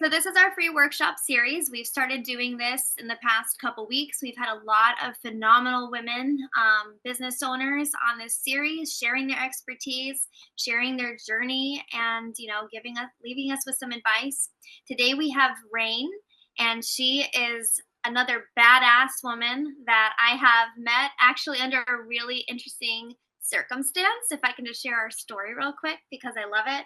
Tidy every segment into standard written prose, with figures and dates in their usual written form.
So this is our free workshop series. We've started doing this in the past couple weeks. We've had a lot of phenomenal women, business owners on this series, sharing their expertise, sharing their journey, and leaving us with some advice. Today we have Rain, and she is another badass woman that I have met actually under a really interesting circumstance. If I can just share our story real quick because I love it.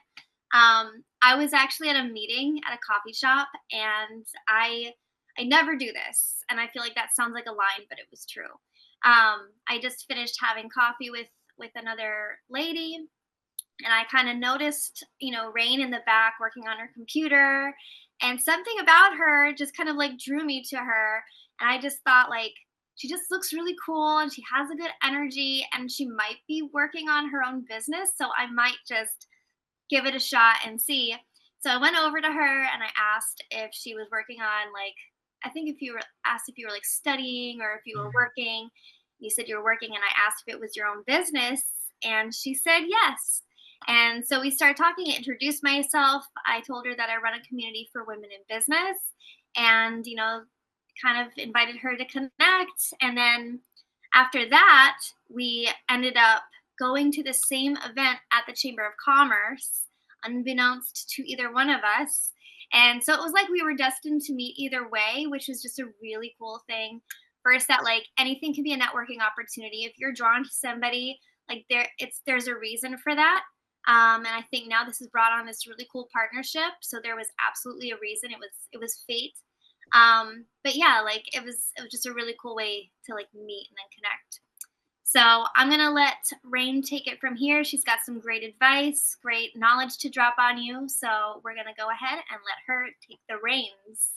I was actually at a meeting at a coffee shop, and I never do this, and I feel like that sounds like a line, but it was true. I just finished having coffee with another lady, and I kind of noticed, Rain in the back working on her computer, and something about her just kind of like drew me to her, and I just thought like she just looks really cool and she has a good energy and she might be working on her own business, so I might just give it a shot and see. So I went over to her and I asked if she was working on like I think if you were asked if you were like studying or if you were Mhm. working. You said you were working and I asked if it was your own business and she said yes. And so we started talking, I introduced myself. I told her that I run a community for women in business and kind of invited her to connect. And then after that, we ended up going to the same event at the Chamber of Commerce, unbeknownst to either one of us. And so it was like we were destined to meet either way, which was just a really cool thing. First, that like anything can be a networking opportunity. If you're drawn to somebody, like there's a reason for that. And I think now this has brought on this really cool partnership. So there was absolutely a reason. It was fate. But yeah, like it was just a really cool way to like meet and then connect. So I'm gonna let Rain take it from here. She's got some great advice, great knowledge to drop on you. So we're gonna go ahead and let her take the reins.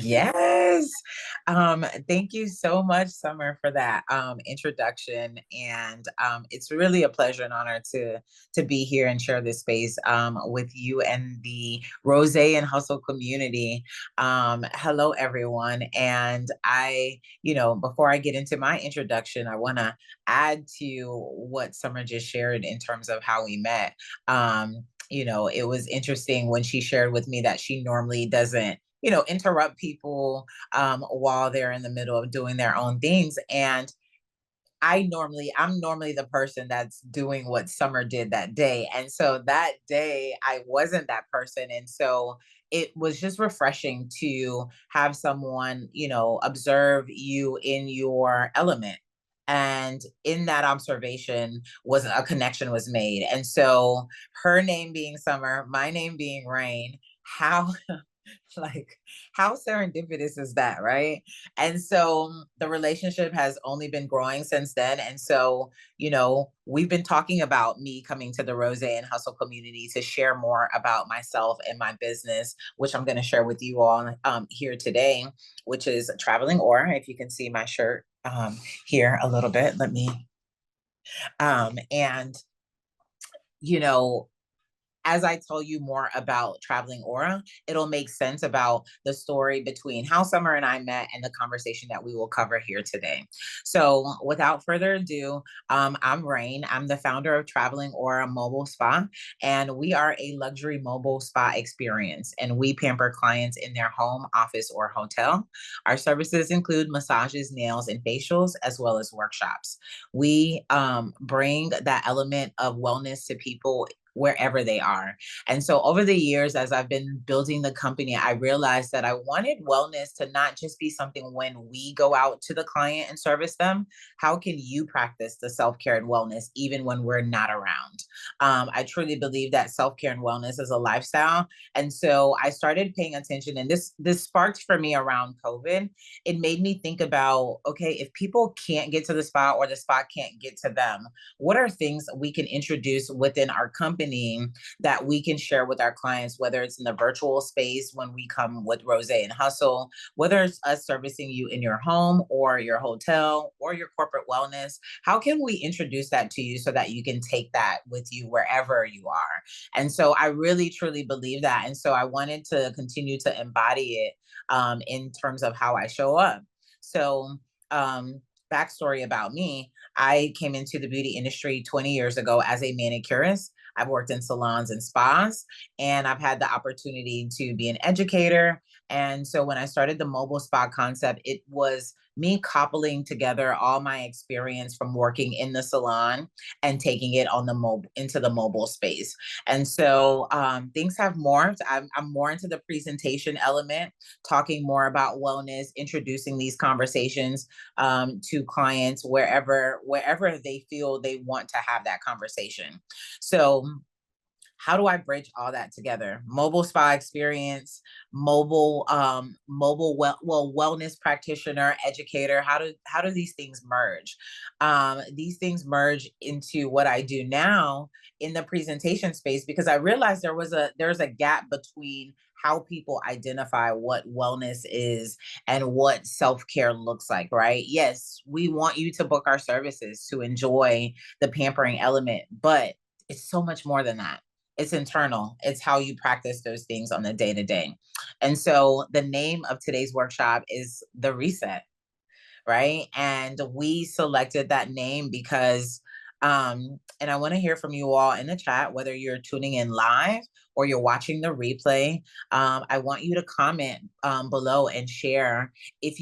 Yes. Thank you so much, Summer, for that introduction. And it's really a pleasure and honor to be here and share this space with you and the Rose and Hustle community. Hello, everyone. And before I get into my introduction, I want to add to what Summer just shared in terms of how we met. It was interesting when she shared with me that she normally doesn't interrupt people while they're in the middle of doing their own things. And I'm normally the person that's doing what Summer did that day. And so that day I wasn't that person. And so it was just refreshing to have someone, observe you in your element. And in that observation was a connection was made. And so her name being Summer, my name being Rain, how like how serendipitous is that, right? And so the relationship has only been growing since then. And so, we've been talking about me coming to the Rose and Hustle community to share more about myself and my business, which I'm going to share with you all here today, which is Traveling Aura. If you can see my shirt here a little bit, let me and you know as I tell you more about Traveling Aura, it'll make sense about the story between how Summer and I met and the conversation that we will cover here today. So, without further ado, I'm Rain. I'm the founder of Traveling Aura Mobile Spa, and we are a luxury mobile spa experience. And we pamper clients in their home, office, or hotel. Our services include massages, nails, and facials, as well as workshops. We bring that element of wellness to people wherever they are. And so over the years, as I've been building the company, I realized that I wanted wellness to not just be something when we go out to the client and service them. How can you practice the self care and wellness even when we're not around? I truly believe that self care and wellness is a lifestyle. And so I started paying attention, and this sparked for me around COVID. It made me think about, okay, if people can't get to the spa or the spa can't get to them, what are things we can introduce within our company that we can share with our clients, whether it's in the virtual space when we come with Rose and Hustle, whether it's us servicing you in your home or your hotel or your corporate wellness? How can we introduce that to you so that you can take that with you wherever you are? And so I really truly believe that. And so I wanted to continue to embody it in terms of how I show up. So, backstory about me, I came into the beauty industry 20 years ago as a manicurist. I've worked in salons and spas, and I've had the opportunity to be an educator. And so when I started the mobile spa concept, it was me coupling together all my experience from working in the salon and taking it on the mobile into the mobile space. And so things have morphed. I'm more into the presentation element, talking more about wellness, introducing these conversations to clients wherever they feel they want to have that conversation. So how do I bridge all that together? Mobile spa experience, wellness practitioner, educator. How do these things merge? These things merge into what I do now in the presentation space, because I realized there's a gap between how people identify what wellness is and what self-care looks like, right? Yes, we want you to book our services to enjoy the pampering element, but it's so much more than that. It's internal. It's how you practice those things on the day to day. And so the name of today's workshop is The Reset, right? And we selected that name because, and I want to hear from you all in the chat, whether you're tuning in live or you're watching the replay. I want you to comment below and share if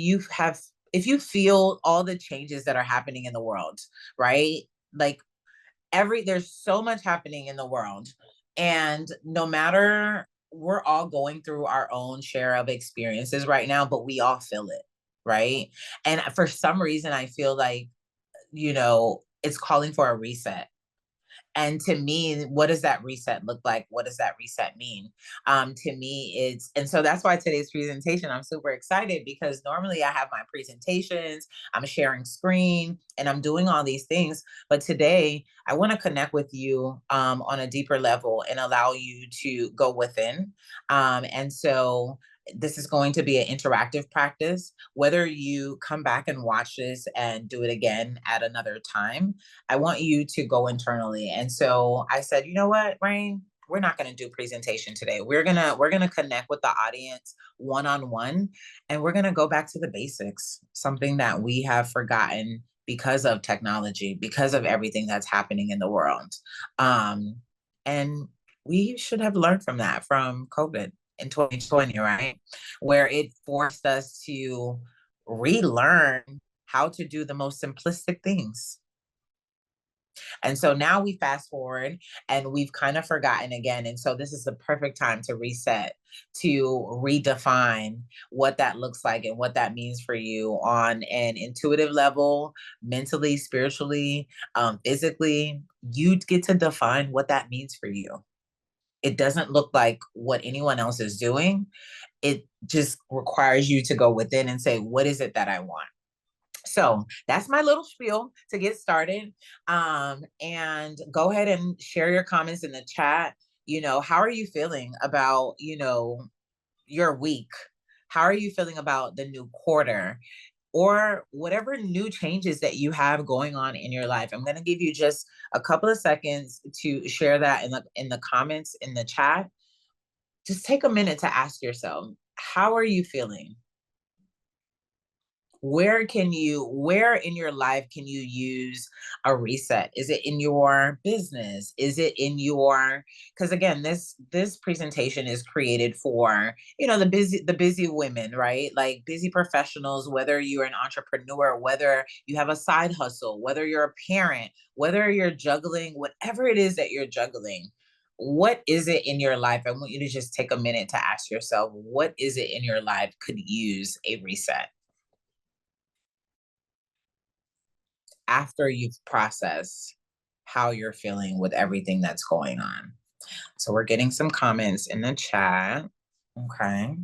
if you feel all the changes that are happening in the world, right? Like there's so much happening in the world, and no matter, we're all going through our own share of experiences right now, but we all feel it, right? And for some reason I feel like, it's calling for a reset. And to me, what does that reset look like? What does that reset mean? To me, and so that's why today's presentation, I'm super excited, because normally I have my presentations, I'm sharing screen, and I'm doing all these things. But today, I want to connect with you on a deeper level and allow you to go within. And so this is going to be an interactive practice. Whether you come back and watch this and do it again at another time, I want you to go internally. And so I said, you know what, Rain, we're not going to do presentation today. We're going to connect with the audience one-on-one, and we're going to go back to the basics, something that we have forgotten because of technology, because of everything that's happening in the world. And we should have learned from that, from COVID in 2020, right? Where it forced us to relearn how to do the most simplistic things. And so now we fast forward and we've kind of forgotten again. And so this is the perfect time to reset, to redefine what that looks like and what that means for you on an intuitive level, mentally, spiritually, physically. You get to define what that means for you. It doesn't look like what anyone else is doing. It just requires you to go within and say, what is it that I want? So that's my little spiel to get started. And go ahead and share your comments in the chat. How are you feeling about, your week? How are you feeling about the new quarter? Or whatever new changes that you have going on in your life. I'm going to give you just a couple of seconds to share that in the comments in the chat. Just take a minute to ask yourself, how are you feeling? Where in your life can you use a reset? Is it in your business? Is it in your, because again, this presentation is created for, the busy women, right? Like busy professionals, whether you're an entrepreneur, whether you have a side hustle, whether you're a parent, whether you're juggling, whatever it is that you're juggling. What is it in your life? I want you to just take a minute to ask yourself, what is it in your life could use a reset? After you've processed how you're feeling with everything that's going on. So we're getting some comments in the chat. Okay.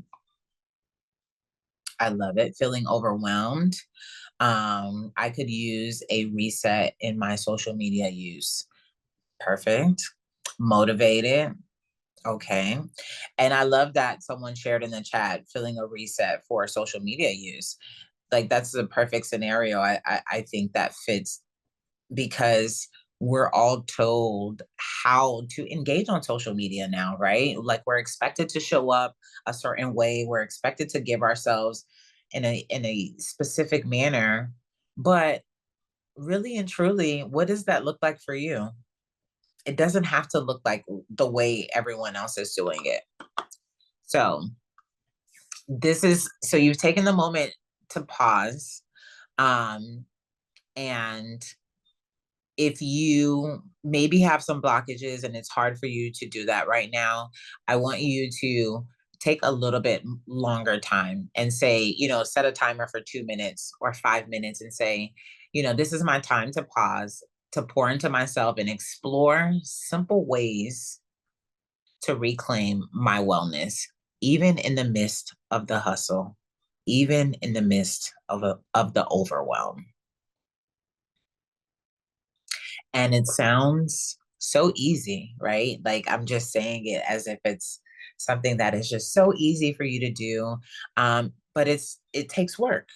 I love it. Feeling overwhelmed. I could use a reset in my social media use. Perfect. Motivated. Okay. And I love that someone shared in the chat, feeling a reset for social media use. Like that's the perfect scenario. I think that fits, because we're all told how to engage on social media now, right? Like we're expected to show up a certain way. We're expected to give ourselves in a specific manner. But really and truly, what does that look like for you? it doesn't have to look like the way everyone else is doing it. So so you've taken the moment to pause. Um, and if you maybe have some blockages and it's hard for you to do that right now, I want you to take a little bit longer time and say, set a timer for 2 minutes or 5 minutes and say, this is my time to pause, to pour into myself and explore simple ways to reclaim my wellness, even in the midst of the hustle, even in the midst of the overwhelm. And it sounds so easy, right? Like I'm just saying it as if it's something that is just so easy for you to do. But it takes work.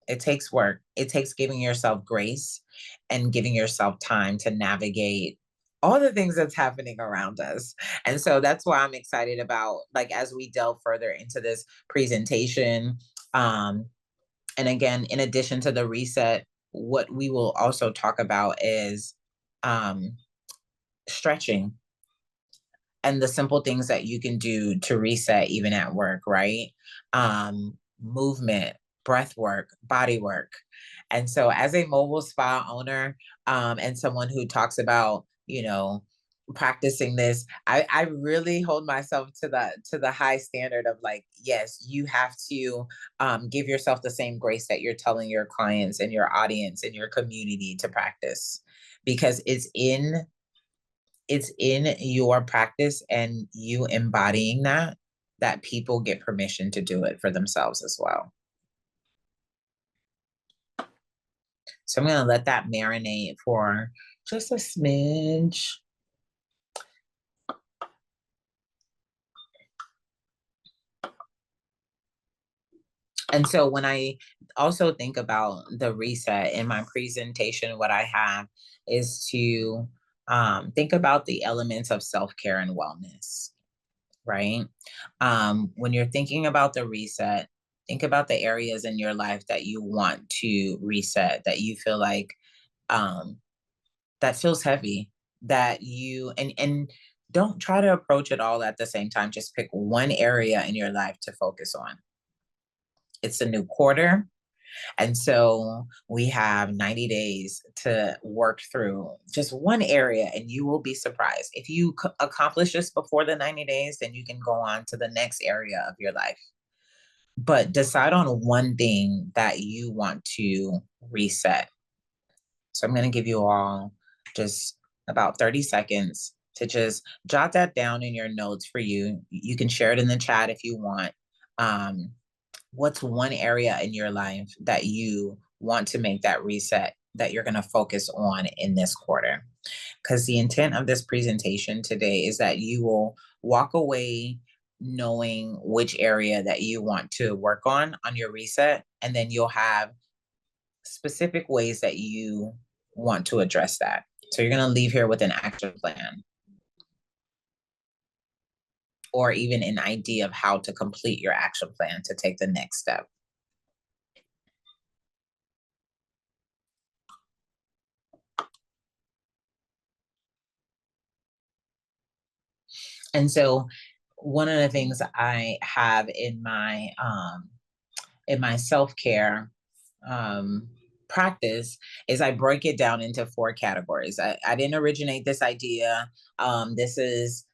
It takes work. It takes giving yourself grace and giving yourself time to navigate all the things that's happening around us. And so that's why I'm excited about, like, as we delve further into this presentation. And again, in addition to the reset, what we will also talk about is um, stretching and the simple things that you can do to reset even at work, right? Movement, breath work, body work. And so as a mobile spa owner, and someone who talks about, practicing this, I really hold myself to the high standard of, like, yes, you have to give yourself the same grace that you're telling your clients and your audience and your community to practice, because it's in your practice and you embodying that people get permission to do it for themselves as well. So I'm going to let that marinate for just a smidge. And so when I also think about the reset in my presentation, what I have is to think about the elements of self-care and wellness, right? When you're thinking about the reset, think about the areas in your life that you want to reset, that you feel like um, that feels heavy, that and don't try to approach it all at the same time. Just pick one area in your life to focus on. It's a new quarter. And so we have 90 days to work through just one area, and you will be surprised. If you accomplish this before the 90 days, then you can go on to the next area of your life. But decide on one thing that you want to reset. So I'm going to give you all just about 30 seconds to just jot that down in your notes for you. You can share it in the chat if you want. What's one area in your life that you want to make that reset, that you're going to focus on in this quarter? Because the intent of this presentation today is that you will walk away knowing which area that you want to work on your reset, and then you'll have specific ways that you want to address that. So you're going to leave here with an action plan, or even an idea of how to complete your action plan to take the next step. And so one of the things I have in my self-care practice is I break it down into 4 categories. I didn't originate this idea. This is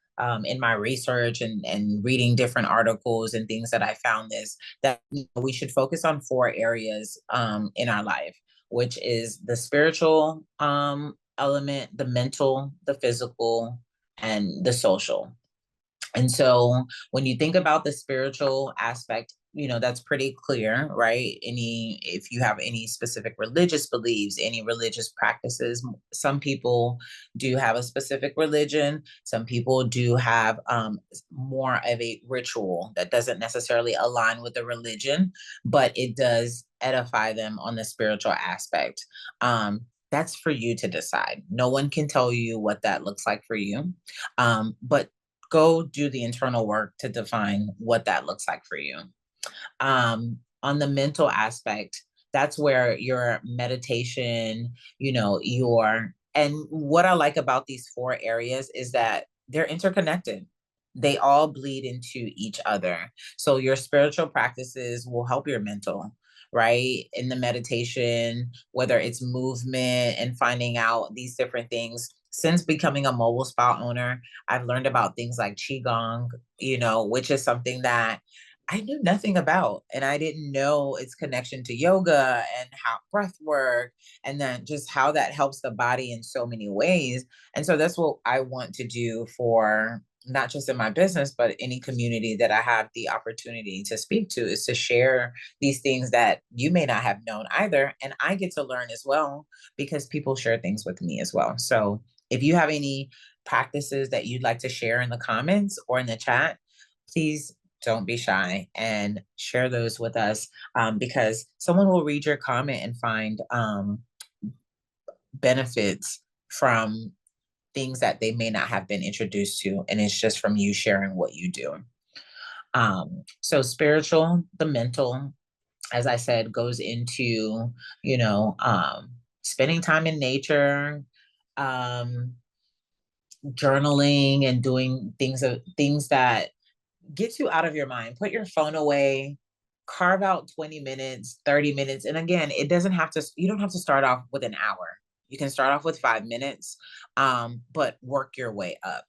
in my research and reading different articles and things that I found this, that we should focus on 4 areas in our life, which is the spiritual element, the mental, the physical, and the social. And so when you think about the spiritual aspect, that's pretty clear, right? If you have any specific religious beliefs, any religious practices, some people do have a specific religion. Some people do have more of a ritual that doesn't necessarily align with the religion, but it does edify them on the spiritual aspect. That's for you to decide. No one can tell you what that looks like for you. But go do the internal work to define what that looks like for you. On the mental aspect, that's where your meditation, your And what I like about these four areas is that they're interconnected. They all bleed into each other. So your spiritual practices will help your mental, right? In the meditation, whether it's movement and finding out these different things. Since becoming a mobile spa owner, I've learned about things like Qigong, which is something that I knew nothing about. And I didn't know its connection to yoga and how breath work, and then just how that helps the body in so many ways. And so that's what I want to do for not just in my business, but any community that I have the opportunity to speak to, is to share these things that you may not have known either. And I get to learn as well because people share things with me as well. So if you have any practices that you'd like to share in the comments or in the chat, please don't be shy and share those with us, because someone will read your comment and find benefits from things that they may not have been introduced to. And it's just from you sharing what you do. So spiritual, the mental, as I said, goes into, spending time in nature, um, journaling and doing things that get you out of your mind. Put your phone away, carve out 20 minutes, 30 minutes. And again, you don't have to start off with an hour. You can start off with 5 minutes, but work your way up.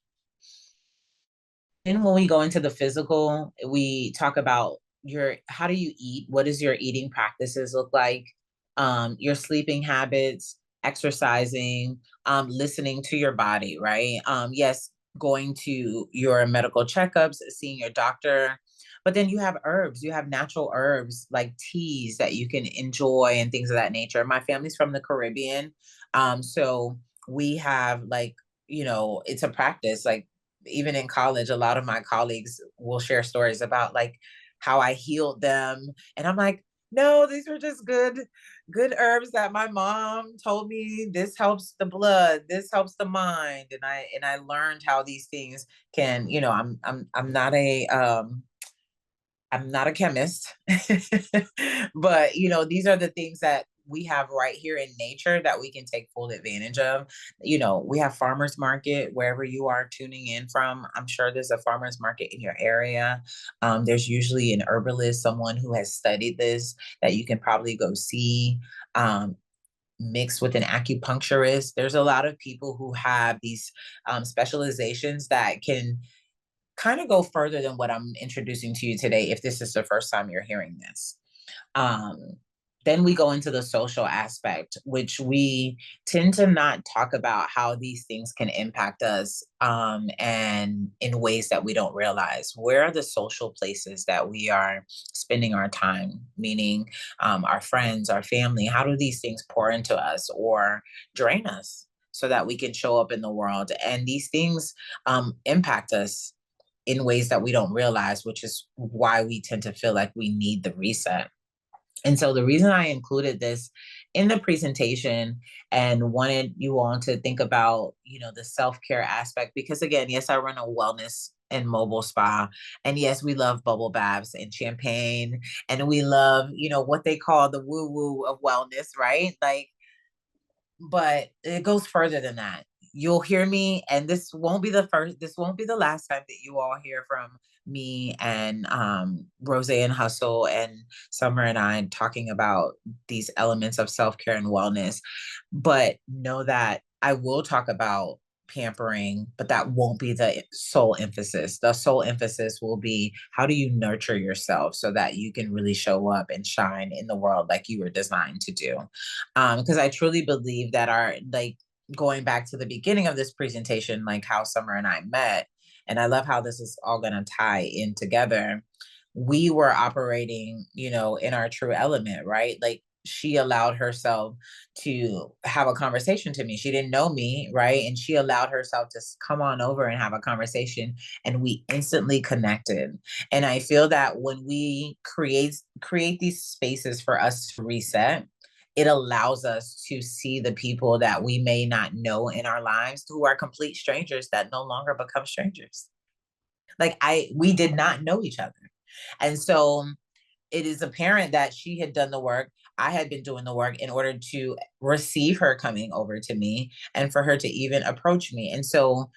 Then when we go into the physical, we talk about how do you eat? What does your eating practices look like? Your sleeping habits, exercising, listening to your body, right? Yes, going to your medical checkups, seeing your doctor. But then you have herbs, you have natural herbs like teas that you can enjoy and things of that nature. My family's from the Caribbean. So we have it's a practice. Like even in college, a lot of my colleagues will share stories about like how I healed them. And I'm like, no, these were just good herbs that my mom told me this helps the blood, this helps the mind. And I learned how these things can, I'm not a chemist, but these are the things that we have right here in nature that we can take full advantage of. We have farmers market wherever you are tuning in from. I'm sure there's a farmers market in your area. There's usually an herbalist, someone who has studied this that you can probably go see. Mixed with an acupuncturist. There's a lot of people who have these specializations that can kind of go further than what I'm introducing to you today if this is the first time you're hearing this. Um, then we go into the social aspect, which we tend to not talk about how these things can impact us, and in ways that we don't realize. Where are the social places that we are spending our time? Meaning, our friends, our family. How do these things pour into us or drain us so that we can show up in the world? And these things impact us in ways that we don't realize, which is why we tend to feel like we need the reset. And so the reason I included this in the presentation and wanted you all to think about, the self-care aspect, because again, yes, I run a wellness and mobile spa. And yes, we love bubble baths and champagne. And we love, what they call the woo-woo of wellness, right? Like, but it goes further than that. You'll hear me, and this won't be the last time that you all hear from me and Rose and Hustle and Summer and I talking about these elements of self-care and wellness. But know that I will talk about pampering, but that won't be the sole emphasis. The sole emphasis will be how do you nurture yourself so that you can really show up and shine in the world like you were designed to do. Because I truly believe that going back to the beginning of this presentation, like how Summer and I met, and I love how this is all going to tie in together. We were operating, in our true element, right? Like she allowed herself to have a conversation to me. She didn't know me, right? And she allowed herself to come on over and have a conversation, and we instantly connected. And I feel that when we create these spaces for us to reset, it allows us to see the people that we may not know in our lives who are complete strangers that no longer become strangers. Like we did not know each other. And so it is apparent that she had done the work. I had been doing the work in order to receive her coming over to me and for her to even approach me. And so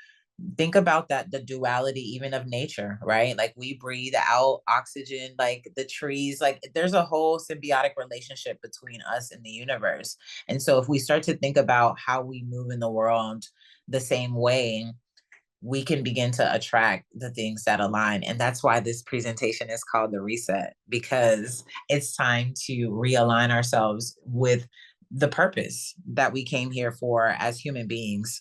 think about that, the duality even of nature, right? Like we breathe out oxygen, like the trees, like there's a whole symbiotic relationship between us and the universe. And so if we start to think about how we move in the world the same way, we can begin to attract the things that align. And that's why this presentation is called the reset, because it's time to realign ourselves with the purpose that we came here for as human beings,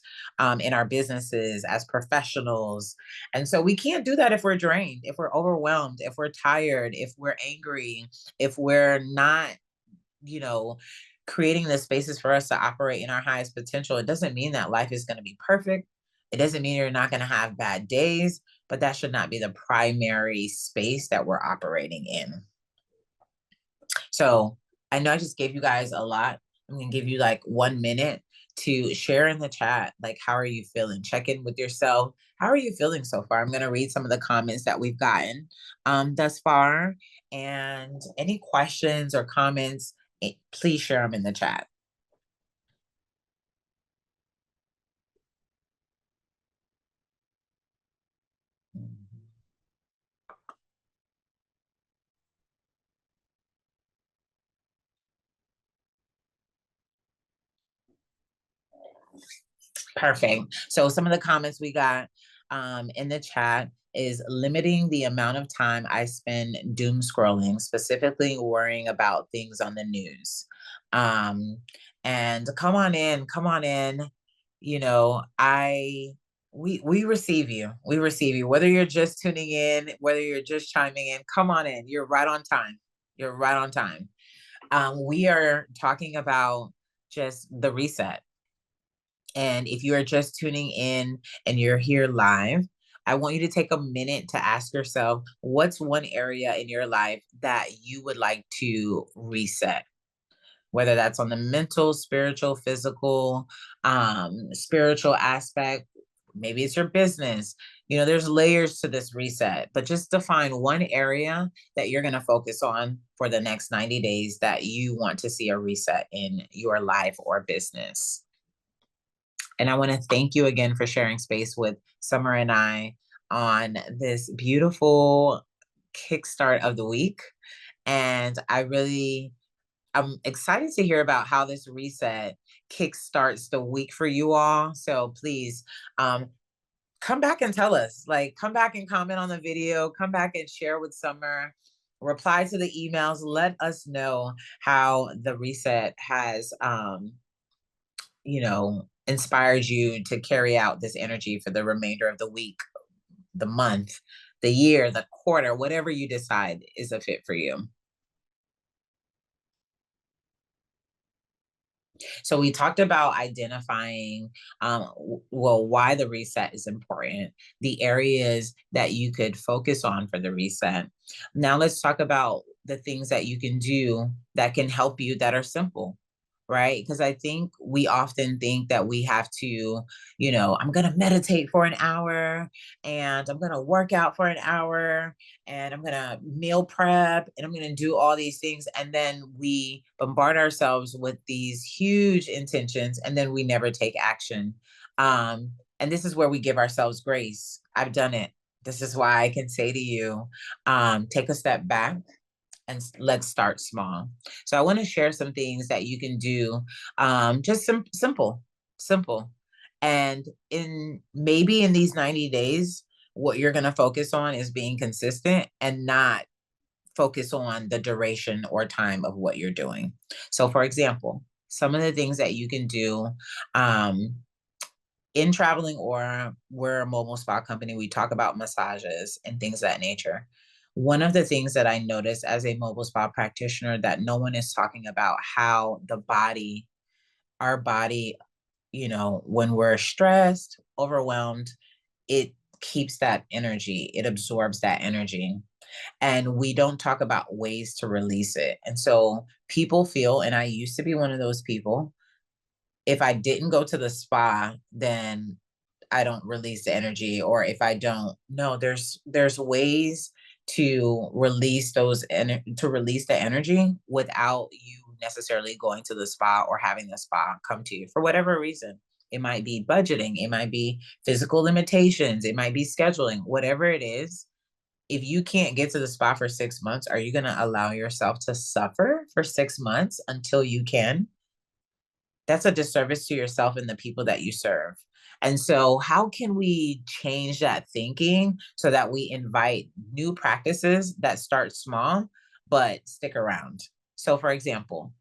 in our businesses, as professionals. And so we can't do that if we're drained, if we're overwhelmed, if we're tired, if we're angry, if we're not, you know, creating the spaces for us to operate in our highest potential. It doesn't mean that life is going to be perfect. It doesn't mean you're not going to have bad days, but that should not be the primary space that we're operating in. So I know I just gave you guys a lot. I'm going to give you like 1 minute to share in the chat. Like, how are you feeling? Check in with yourself. How are you feeling so far? I'm going to read some of the comments that we've gotten thus far. And any questions or comments, please share them in the chat. Perfect. So some of the comments we got in the chat is limiting the amount of time I spend doom scrolling, specifically worrying about things on the news. Um, and come on in, come on in. You know, we receive you. We receive you. Whether you're just tuning in, whether you're just chiming in, come on in. You're right on time. You're right on time. We are talking about just the reset. And if you are just tuning in and you're here live, I want you to take a minute to ask yourself, what's one area in your life that you would like to reset? Whether that's on the mental, spiritual, physical, spiritual aspect, maybe it's your business. You know, there's layers to this reset, but just define one area that you're going to focus on for the next 90 days that you want to see a reset in your life or business. And I want to thank you again for sharing space with Summer and I on this beautiful kickstart of the week. And I'm excited to hear about how this reset kickstarts the week for you all. So please come back and tell us, like, come back and comment on the video, come back and share with Summer, reply to the emails, let us know how the reset has inspired you to carry out this energy for the remainder of the week, the month, the year, the quarter, whatever you decide is a fit for you. So we talked about identifying, why the reset is important, the areas that you could focus on for the reset. Now let's talk about the things that you can do that can help you that are simple, right? Because I think we often think that we have to, I'm going to meditate for an hour and I'm going to work out for an hour and I'm going to meal prep and I'm going to do all these things. And then we bombard ourselves with these huge intentions and then we never take action. And this is where we give ourselves grace. I've done it. This is why I can say to you, take a step back and let's start small. So I want to share some things that you can do, just simple. And maybe in these 90 days, what you're going to focus on is being consistent and not focus on the duration or time of what you're doing. So for example, some of the things that you can do, in Traveling Aura, we're a mobile spa company. We talk about massages and things of that nature. One of the things that I noticed as a mobile spa practitioner that no one is talking about, how our body, when we're stressed, overwhelmed, it keeps that energy, it absorbs that energy. And we don't talk about ways to release it. And so people feel, and I used to be one of those people, if I didn't go to the spa, then I don't release the energy. Or if I don't, no, there's ways to release to release the energy without you necessarily going to the spa or having the spa come to you for whatever reason. It might be budgeting, it might be physical limitations, it might be scheduling, whatever it is. If you can't get to the spa for 6 months, are you going to allow yourself to suffer for 6 months until you can? That's a disservice to yourself and the people that you serve. And so, how can we change that thinking so that we invite new practices that start small but stick around? So, for example,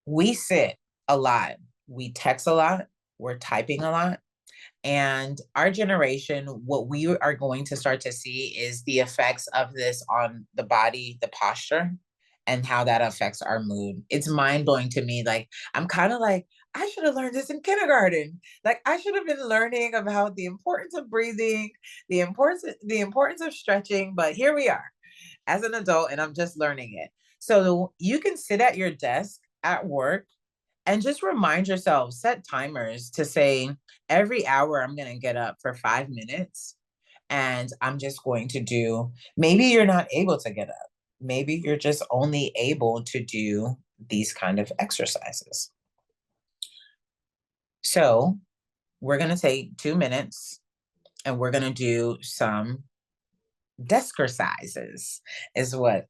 we sit a lot, we text a lot, we're typing a lot. And our generation, what we are going to start to see is the effects of this on the body, the posture, and how that affects our mood. It's mind blowing to me. Like, I'm kind of like, I should have learned this in kindergarten. Like, I should have been learning about the importance of breathing, the importance of stretching. But here we are as an adult, and I'm just learning it. So you can sit at your desk at work and just remind yourself, set timers to say, every hour I'm going to get up for 5 minutes and I'm just going to do, maybe you're not able to get up. Maybe you're just only able to do these kind of exercises. So we're going to take 2 minutes and we're going to do some desk exercises, is what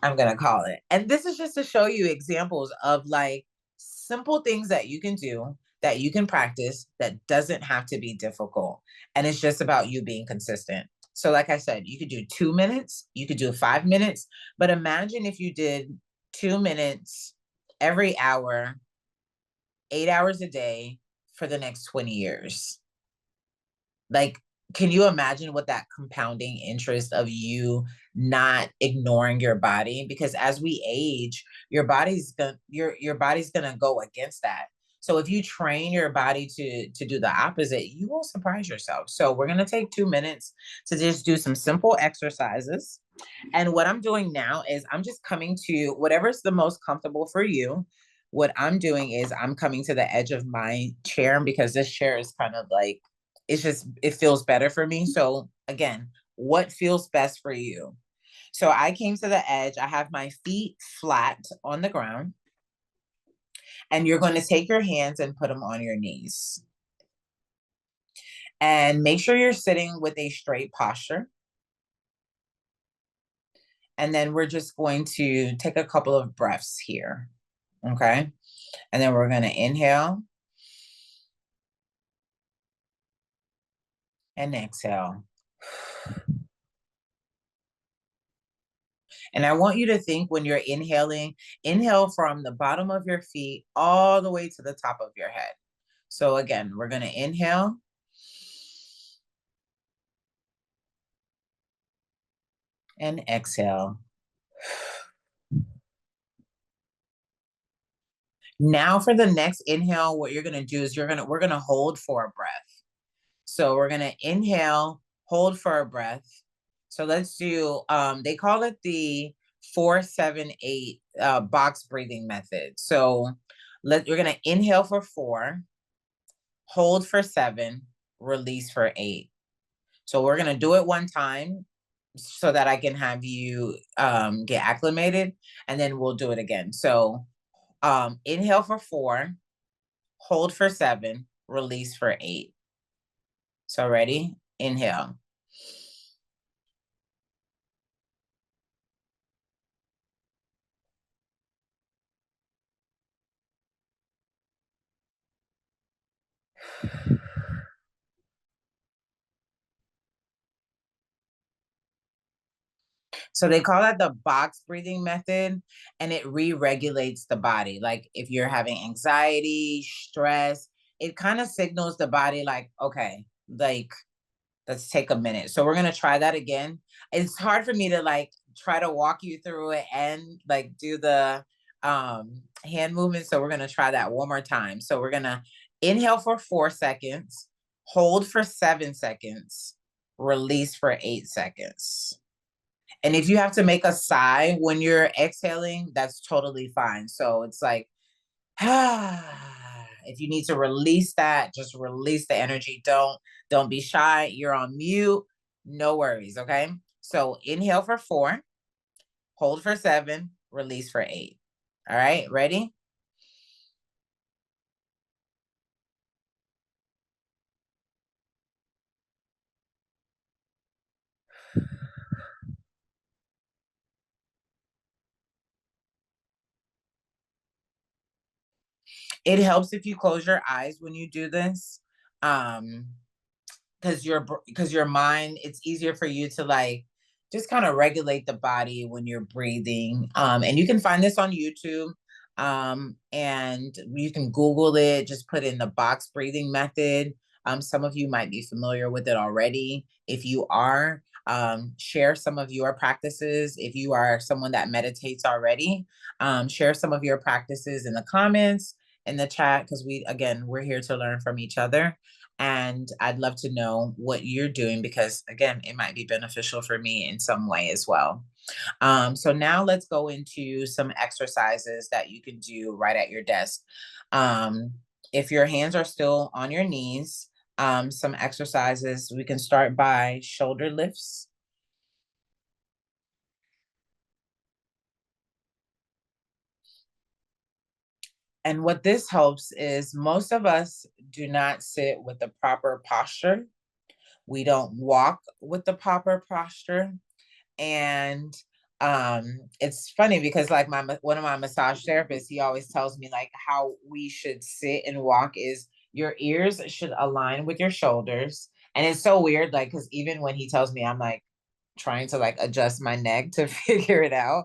I'm going to call it. And this is just to show you examples of like simple things that you can do, that you can practice, that doesn't have to be difficult. And it's just about you being consistent. So, like I said, you could do 2 minutes, you could do 5 minutes, but imagine if you did 2 minutes every hour, 8 hours a day for the next 20 years. Like, can you imagine what that compounding interest of you not ignoring your body? Because as we age, your body's gonna go against that. So if you train your body to do the opposite, you will surprise yourself. So we're gonna take 2 minutes to just do some simple exercises. And what I'm doing now is I'm just coming to whatever's the most comfortable for you. What I'm doing is I'm coming to the edge of my chair because this chair is kind of like, it feels better for me. So again, what feels best for you? So I came to the edge. I have my feet flat on the ground, and you're going to take your hands and put them on your knees. And make sure you're sitting with a straight posture. And then we're just going to take a couple of breaths here. Okay. And then we're going to inhale and exhale. And I want you to think, when you're inhaling, inhale from the bottom of your feet all the way to the top of your head. So again, we're going to inhale and exhale. Now for the next inhale, what you're going to do is we're going to hold for a breath. So we're going to inhale, hold for a breath. So let's do, they call it the 4-7-8 box breathing method. So we're going to inhale for 4, hold for 7, release for 8. So we're going to do it one time so that I can have you get acclimated, and then we'll do it again. So inhale for 4, hold for 7, release for 8. So ready? Inhale. So they call that the box breathing method, and it re-regulates the body. Like if you're having anxiety, stress, it kind of signals the body like, okay, like let's take a minute. So we're going to try that again. It's hard for me to like try to walk you through it and like do the hand movement. So we're going to try that one more time. So we're going to inhale for 4 seconds, hold for 7 seconds, release for 8 seconds. And if you have to make a sigh when you're exhaling, that's totally fine. So it's like, if you need to release that, just release the energy. Don't be shy. You're on mute. No worries. Okay. So inhale for 4, hold for 7, release for 8. All right, ready? It helps if you close your eyes when you do this. Um, because your mind, it's easier for you to like just kind of regulate the body when you're breathing. And you can find this on YouTube. And you can Google it, just put in the box breathing method. Some of you might be familiar with it already. If you are, share some of your practices. If you are someone that meditates already, share some of your practices in the comments, in the chat, because we're here to learn from each other. And I'd love to know what you're doing because, again, it might be beneficial for me in some way as well. So now let's go into some exercises that you can do right at your desk. Um, if your hands are still on your knees, some exercises, we can start by shoulder lifts. And what this helps is most of us do not sit with the proper posture. We don't walk with the proper posture. And it's funny because like one of my massage therapists, he always tells me like how we should sit and walk is your ears should align with your shoulders. And it's so weird, like, because even when he tells me, I'm like trying to like adjust my neck to figure it out.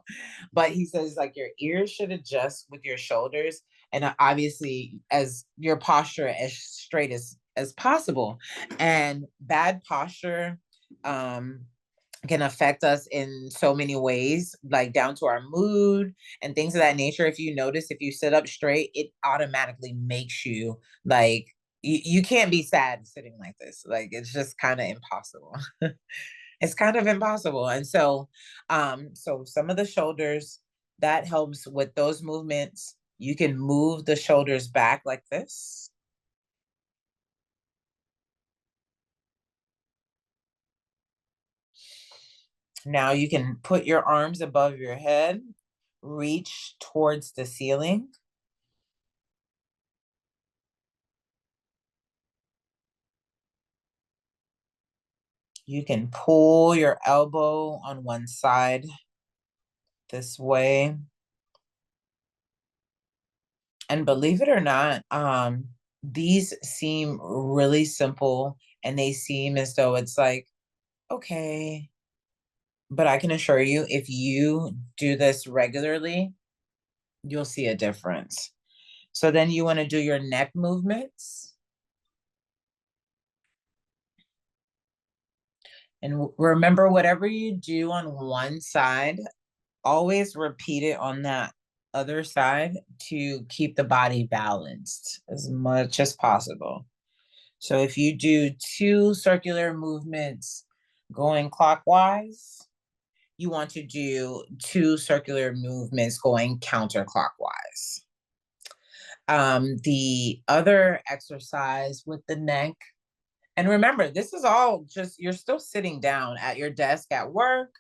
But he says like your ears should adjust with your shoulders, and obviously as your posture as straight as possible. And bad posture um can affect us in so many ways, like down to our mood and things of that nature. If you notice, if you sit up straight, it automatically makes you like you can't be sad sitting like this. Like it's just kind of impossible. It's kind of impossible. And so so some of the shoulders, that helps with those movements. You can move the shoulders back like this. Now you can put your arms above your head, reach towards the ceiling. You can pull your elbow on one side this way. And believe it or not, these seem really simple and they seem as though it's like, okay. But I can assure you, if you do this regularly, you'll see a difference. So then you want to do your neck movements. And remember, whatever you do on one side, always repeat it on that other side to keep the body balanced as much as possible. So if you do two circular movements going clockwise, you want to do two circular movements going counterclockwise. The other exercise with the neck, and remember, this is all just, you're still sitting down at your desk at work.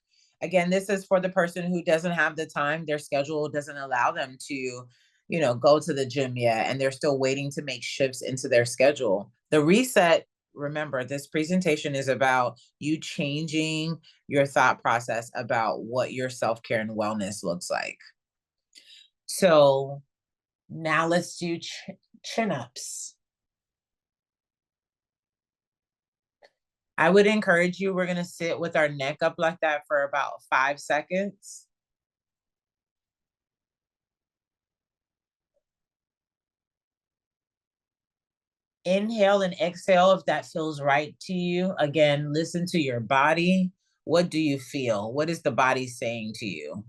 Again, this is for the person who doesn't have the time, their schedule doesn't allow them to, go to the gym yet, and they're still waiting to make shifts into their schedule. The reset, remember, this presentation is about you changing your thought process about what your self care and wellness looks like. So now let's do chin ups. I would encourage you, we're going to sit with our neck up like that for about 5 seconds. Inhale and exhale if that feels right to you. Again, listen to your body. What do you feel? What is the body saying to you?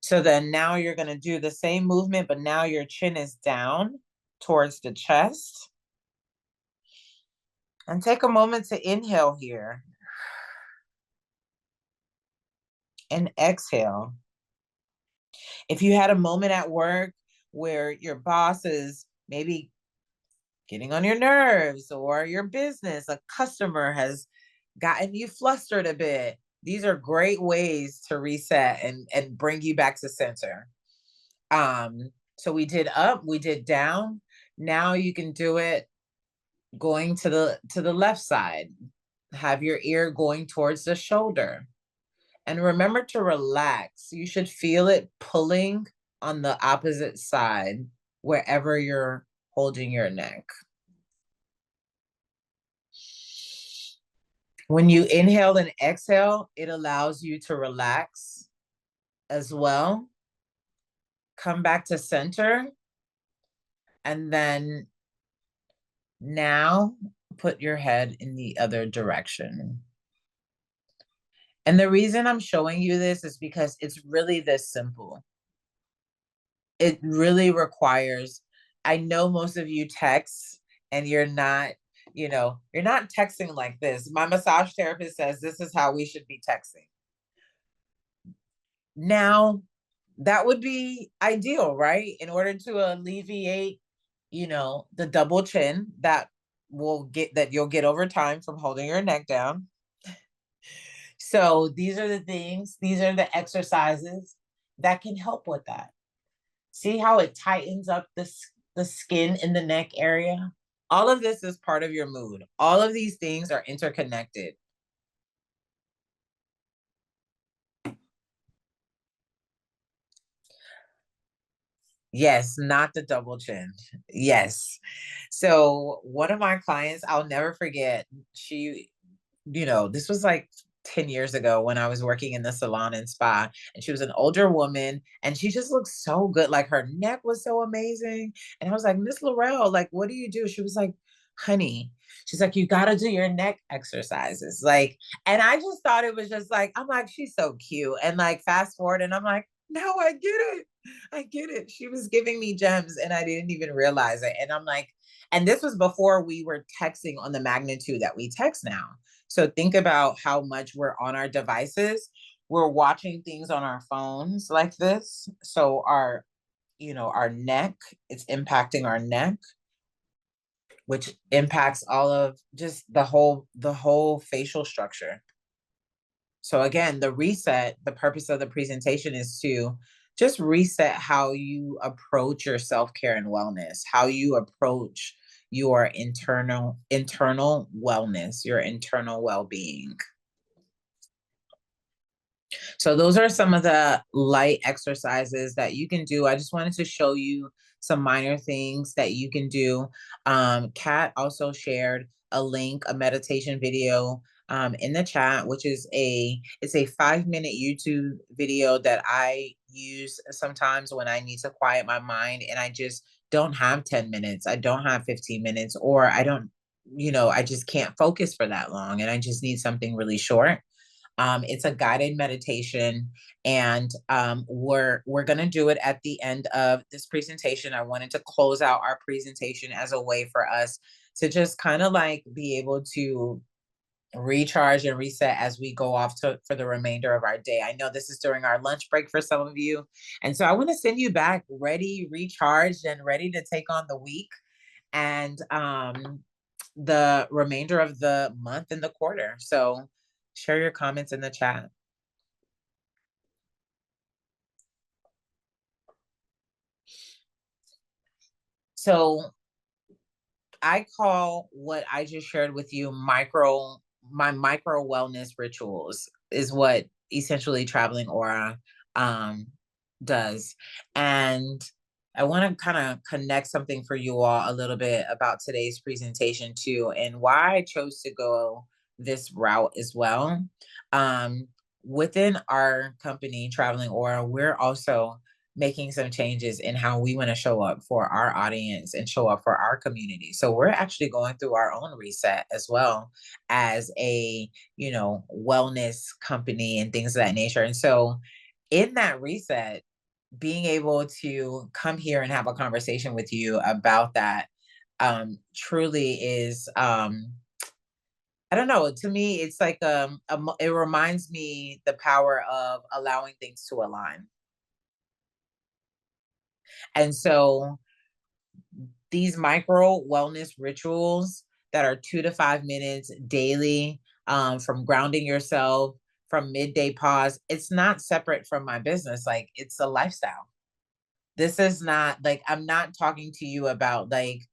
So then now you're going to do the same movement, but now your chin is down towards the chest. And take a moment to inhale here and exhale. If you had a moment at work where your boss is maybe getting on your nerves, or your business, a customer has gotten you flustered a bit, these are great ways to reset and bring you back to center. So we did up, we did down. Now you can do it going to the left side. Have your ear going towards the shoulder. And remember to relax. You should feel it pulling on the opposite side wherever you're holding your neck. When you inhale and exhale, it allows you to relax as well. Come back to center. And then now put your head in the other direction. And the reason I'm showing you this is because it's really this simple. It really requires, I know most of you text and you're not, you're not texting like this. My massage therapist says this is how we should be texting. Now, that would be ideal, right? In order to alleviate, the double chin that you'll get over time from holding your neck down. So these are the things, these are the exercises that can help with that. See how it tightens up the skin in the neck area? All of this is part of your mood. All of these things are interconnected. Yes, not the double chin. Yes. So one of my clients, I'll never forget, this was like 10 years ago when I was working in the salon and spa, and she was an older woman and she just looked so good. Like her neck was so amazing. And I was like, Miss Laurel, like, what do you do? She was like, honey, she's like, you got to do your neck exercises. Like, and I just thought it was just like, I'm like, she's so cute. And like, fast forward, and I'm like, no, I get it. I get it. She was giving me gems and I didn't even realize it. And I'm like, and this was before we were texting on the magnitude that we text now. So think about how much we're on our devices. We're watching things on our phones like this. So our neck, it's impacting our neck, which impacts all of just the whole facial structure. So again, the purpose of the presentation is to just reset how you approach your self-care and wellness, how you approach your internal wellness, your internal well-being. So those are some of the light exercises that you can do. I just wanted to show you some minor things that you can do. Kat also shared a link, a meditation video in the chat, which is it's a 5-minute YouTube video that I use sometimes when I need to quiet my mind and I just don't have 10 minutes. I don't have 15 minutes, or I don't, I just can't focus for that long and I just need something really short. It's a guided meditation, and we're gonna do it at the end of this presentation. I wanted to close out our presentation as a way for us to just kind of like be able to recharge and reset as we go off for the remainder of our day. I know this is during our lunch break for some of you, and so I want to send you back ready, recharged, and ready to take on the week and the remainder of the month and the quarter. So share your comments in the chat. So I call what I just shared with you my micro wellness rituals is what essentially Traveling Aura um, does. And I want to kind of connect something for you all a little bit about today's presentation too, and why I chose to go this route as well. Within our company, Traveling Aura, we're also making some changes in how we want to show up for our audience and show up for our community. So we're actually going through our own reset as well as a, wellness company and things of that nature. And so in that reset, being able to come here and have a conversation with you about that truly is I don't know, to me it's like it reminds me the power of allowing things to align. And so these micro wellness rituals that are 2 to 5 minutes daily, from grounding yourself, from midday pause, it's not separate from my business. Like, it's a lifestyle. This is not like, I'm not talking to you about like,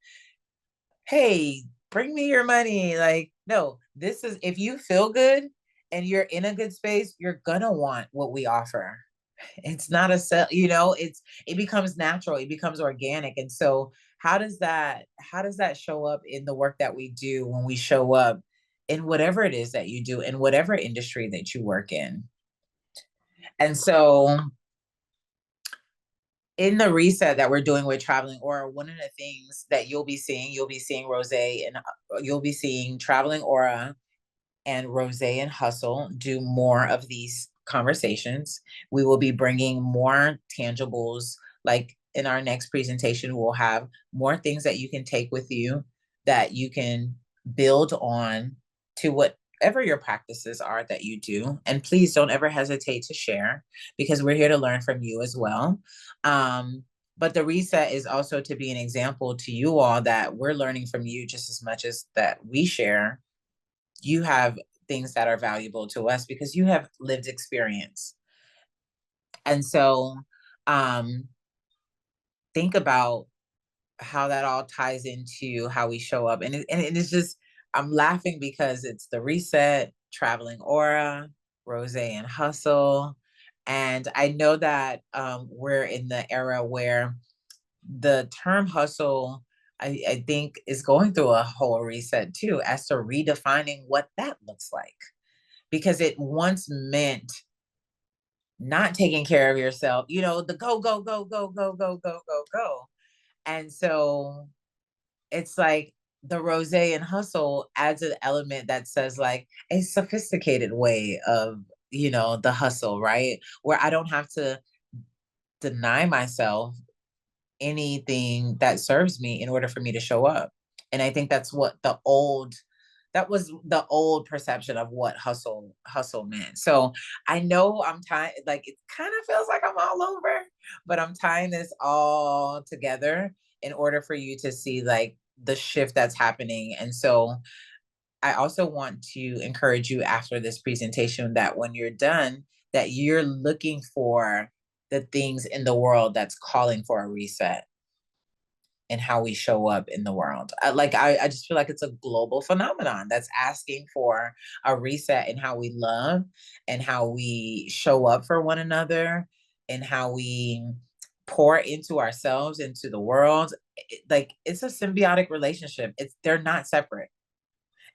hey, bring me your money. Like, no, this is, if you feel good and you're in a good space, you're gonna want what we offer. It's not a sell, it becomes natural, it becomes organic. And so how does that show up in the work that we do when we show up in whatever it is that you do, in whatever industry that you work in? And so in the reset that we're doing with Traveling Aura, one of the things that you'll be seeing Rose, and you'll be seeing Traveling Aura and Rose and Hustle do more of these conversations. We will be bringing more tangibles. Like in our next presentation, we'll have more things that you can take with you, that you can build on to whatever your practices are that you do. And please don't ever hesitate to share, because we're here to learn from you as well. But the reset is also to be an example to you all that we're learning from you just as much as that we share. You have things that are valuable to us because you have lived experience. And so um, think about how that all ties into how we show up. And it's just, I'm laughing because it's the reset, Traveling Aura, Rose and Hustle. And I know that we're in the era where the term hustle, I think, is going through a whole reset too, as to redefining what that looks like. Because it once meant not taking care of yourself, the go, go, go, go, go, go, go, go, go. And so it's like the Rose and Hustle adds an element that says like a sophisticated way of, the hustle, right? Where I don't have to deny myself anything that serves me in order for me to show up. And I think that was the old perception of what hustle meant. So I know I'm tying, like, it kind of feels like I'm all over, but I'm tying this all together in order for you to see like the shift that's happening. And so I also want to encourage you after this presentation that when you're done, that you're looking for the things in the world that's calling for a reset and how we show up in the world. I just feel like it's a global phenomenon that's asking for a reset in how we love and how we show up for one another and how we pour into ourselves, into the world. Like, it's a symbiotic relationship. They're not separate.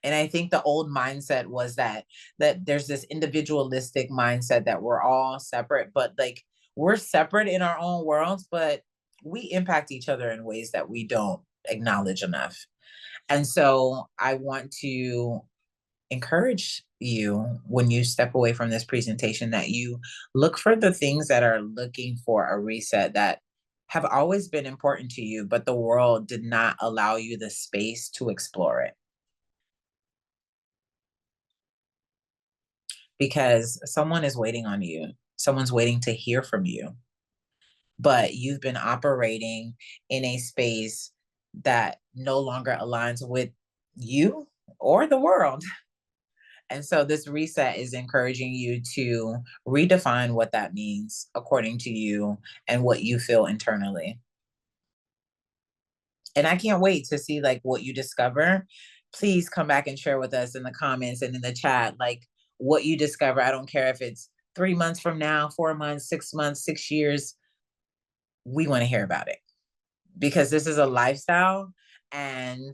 And I think the old mindset was that there's this individualistic mindset that we're all separate, but like, we're separate in our own worlds, but we impact each other in ways that we don't acknowledge enough. And so I want to encourage you, when you step away from this presentation, that you look for the things that are looking for a reset, that have always been important to you, but the world did not allow you the space to explore it. Because someone is waiting on you. Someone's waiting to hear from you. But you've been operating in a space that no longer aligns with you or the world. And so this reset is encouraging you to redefine what that means according to you and what you feel internally. And I can't wait to see like what you discover. Please come back and share with us in the comments and in the chat, like, what you discover. I don't care if it's 3 months from now, 4 months, 6 months, 6 years. We want to hear about it, because this is a lifestyle, and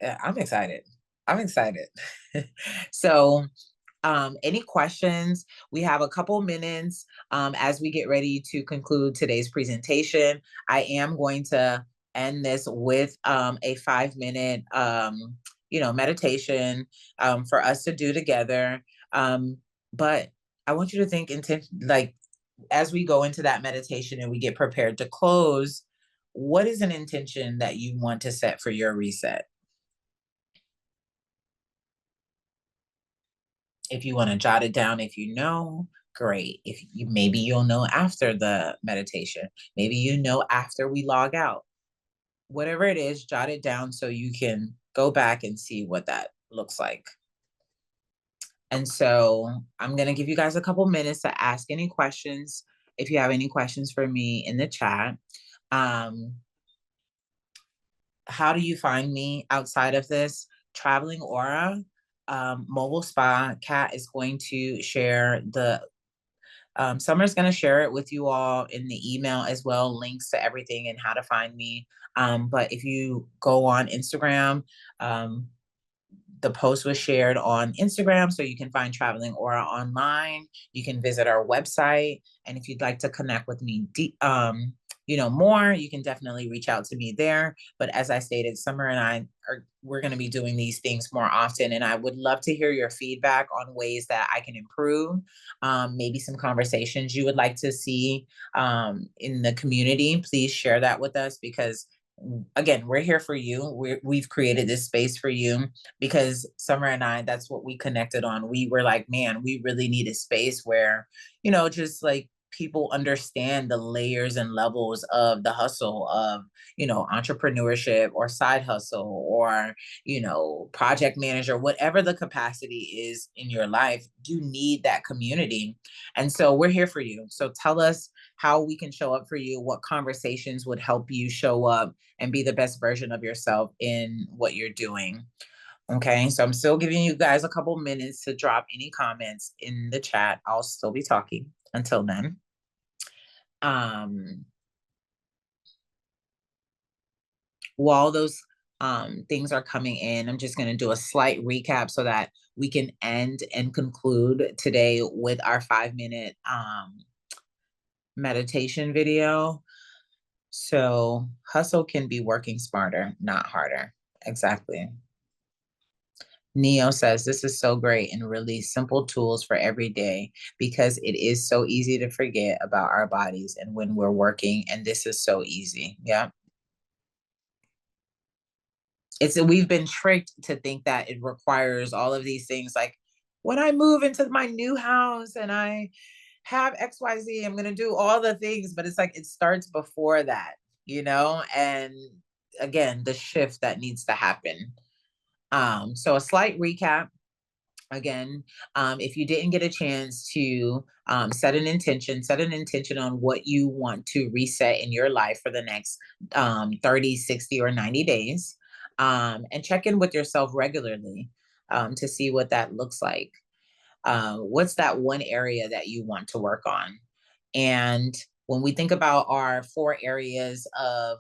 I'm excited. I'm excited. So any questions? We have a couple minutes as we get ready to conclude today's presentation. I am going to end this with a 5-minute, meditation for us to do together. But I want you to think like, as we go into that meditation and we get prepared to close, what is an intention that you want to set for your reset? If you want to jot it down, if you know, great. If you, maybe you'll know after the meditation, maybe after we log out. Whatever it is, jot it down so you can go back and see what that looks like. And so I'm going to give you guys a couple minutes to ask any questions if you have any questions for me in the chat. Um, how do you find me outside of this? Traveling Aura, Mobile Spa. Kat is going to share the Summer's going to share it with you all in the email as well, links to everything and how to find me. But if you go on Instagram, the post was shared on Instagram, so you can find Traveling Aura online. You can visit our website, and if you'd like to connect with me, more, you can definitely reach out to me there. But as I stated, Summer and I we're going to be doing these things more often, and I would love to hear your feedback on ways that I can improve. Maybe some conversations you would like to see in the community. Please share that with us, because again, we're here for you. We've created this space for you because Summer and I, that's what we connected on. We were like, man, we really need a space where, just like people understand the layers and levels of the hustle of, entrepreneurship or side hustle or, project manager, whatever the capacity is in your life, you need that community. And so we're here for you. So tell us how we can show up for you, what conversations would help you show up and be the best version of yourself in what you're doing. Okay, so I'm still giving you guys a couple minutes to drop any comments in the chat. I'll still be talking until then. While those things are coming in, I'm just going to do a slight recap so that we can end and conclude today with our 5-minute meditation video. So hustle can be working smarter, not harder. Exactly. Neo says, this is so great and really simple tools for every day because it is so easy to forget about our bodies and when we're working. And this is so easy. Yeah. We've been tricked to think that it requires all of these things. Like when I move into my new house and I have XYZ, I'm going to do all the things, but it's like, it starts before that, and again, the shift that needs to happen. So a slight recap. Again, if you didn't get a chance to set an intention on what you want to reset in your life for the next 30, 60, or 90 days, and check in with yourself regularly to see what that looks like. What's that one area that you want to work on? And when we think about our 4 areas of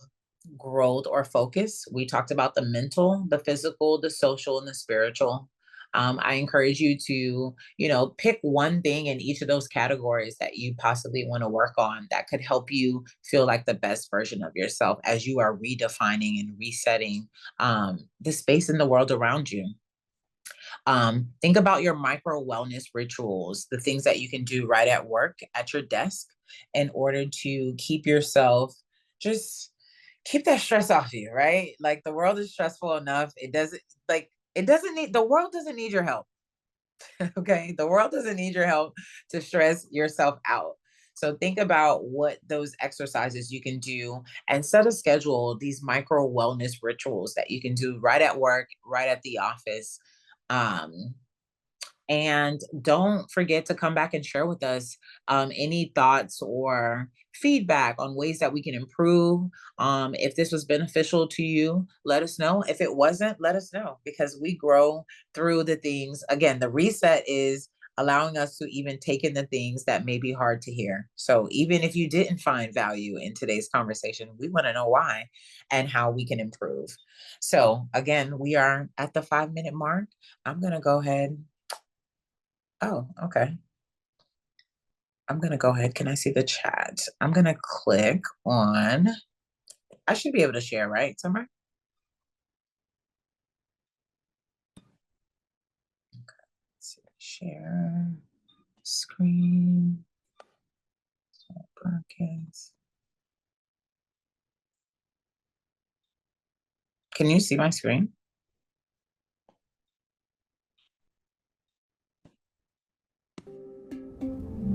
growth or focus, we talked about the mental, the physical, the social, and the spiritual. I encourage you to, pick one thing in each of those categories that you possibly want to work on that could help you feel like the best version of yourself as you are redefining and resetting the space in the world around you. Think about your micro wellness rituals, the things that you can do right at work, at your desk, in order to keep yourself, just keep that stress off you, right? Like the world is stressful enough. The world doesn't need your help. Okay. The world doesn't need your help to stress yourself out. So think about what those exercises you can do and set a schedule, these micro wellness rituals that you can do right at work, right at the office. And don't forget to come back and share with us any thoughts or feedback on ways that we can improve. If this was beneficial to you, let us know. If it wasn't, let us know, because we grow through the things. Again, the reset is allowing us to even take in the things that may be hard to hear. So even if you didn't find value in today's conversation, we want to know why and how we can improve. So again, we are at the 5-minute mark. I'm going to go ahead. Oh, okay. I'm going to go ahead. Can I see the chat? I'm going to click on, I should be able to share, right, Summer? Okay. Let's see. Share screen. Broadcast. Can you see my screen?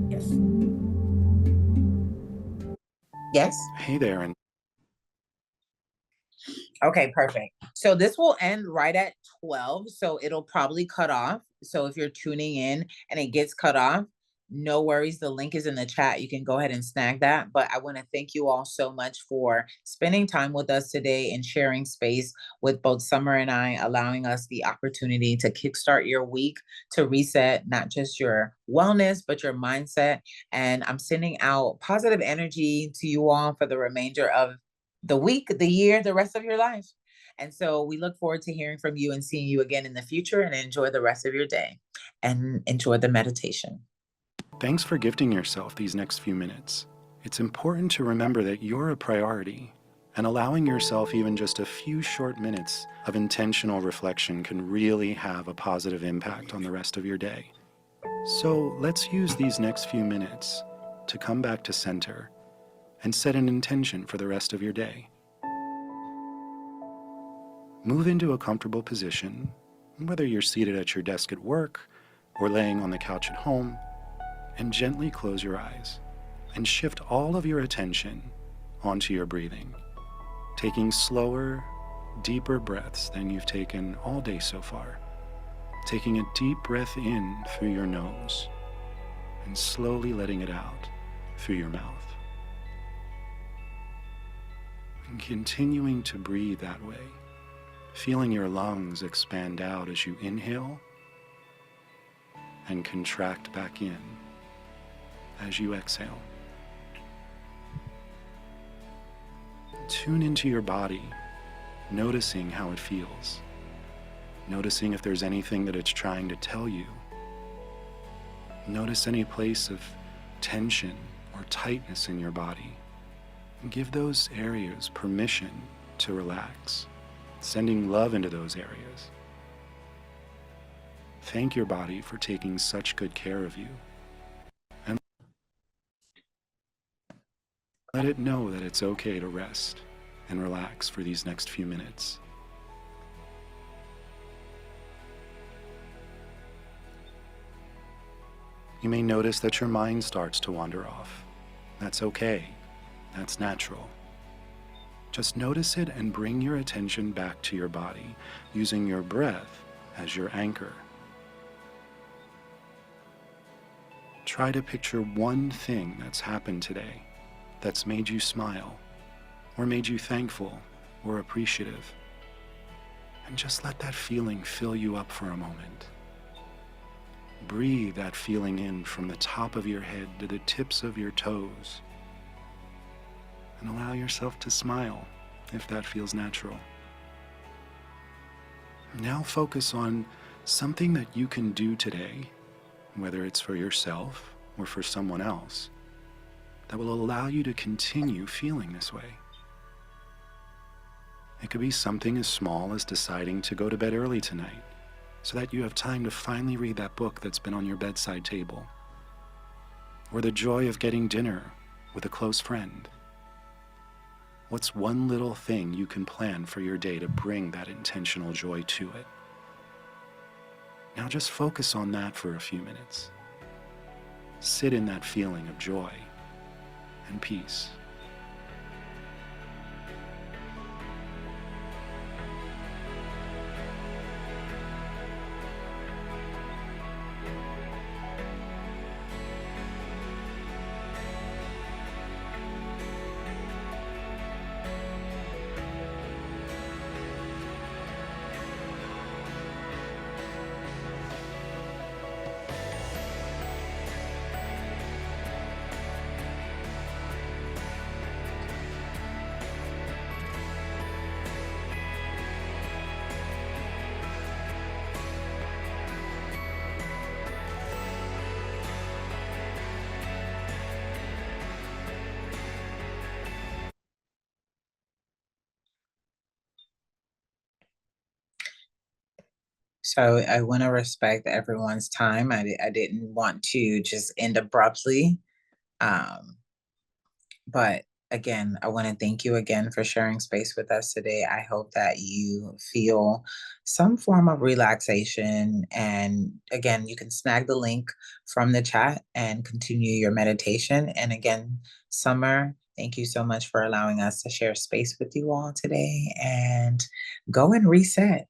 Yes. Yes. Hey there. Okay, perfect. So this will end right at 12. So it'll probably cut off. So if you're tuning in and it gets cut off, no worries. The link is in the chat. You can go ahead and snag that. But I want to thank you all so much for spending time with us today and sharing space with both Summer and I, allowing us the opportunity to kickstart your week, to reset not just your wellness, but your mindset. And I'm sending out positive energy to you all for the remainder of the week, the year, the rest of your life. And so we look forward to hearing from you and seeing you again in the future, and enjoy the rest of your day and enjoy the meditation. Thanks for gifting yourself these next few minutes. It's important to remember that you're a priority, and allowing yourself even just a few short minutes of intentional reflection can really have a positive impact on the rest of your day. So let's use these next few minutes to come back to center and set an intention for the rest of your day. Move into a comfortable position, whether you're seated at your desk at work or laying on the couch at home, and gently close your eyes and shift all of your attention onto your breathing, taking slower, deeper breaths than you've taken all day so far. Taking a deep breath in through your nose and slowly letting it out through your mouth. And continuing to breathe that way, feeling your lungs expand out as you inhale and contract back in as you exhale. Tune into your body, noticing how it feels. Noticing if there's anything that it's trying to tell you. Notice any place of tension or tightness in your body. And give those areas permission to relax, sending love into those areas. Thank your body for taking such good care of you. And let it know that it's okay to rest and relax for these next few minutes. You may notice that your mind starts to wander off. That's okay. That's natural. Just notice it and bring your attention back to your body, using your breath as your anchor. Try to picture one thing that's happened today that's made you smile, or made you thankful or appreciative. And just let that feeling fill you up for a moment. Breathe that feeling in from the top of your head to the tips of your toes. And allow yourself to smile if that feels natural. Now focus on something that you can do today, whether it's for yourself or for someone else, that will allow you to continue feeling this way. It could be something as small as deciding to go to bed early tonight, so that you have time to finally read that book that's been on your bedside table. Or the joy of getting dinner with a close friend. What's one little thing you can plan for your day to bring that intentional joy to it? Now just focus on that for a few minutes. Sit in that feeling of joy and peace. So I want to respect everyone's time. I didn't want to just end abruptly. But again, I want to thank you again for sharing space with us today. I hope that you feel some form of relaxation. And again, you can snag the link from the chat and continue your meditation. And again, Summer, thank you so much for allowing us to share space with you all today, and go and reset.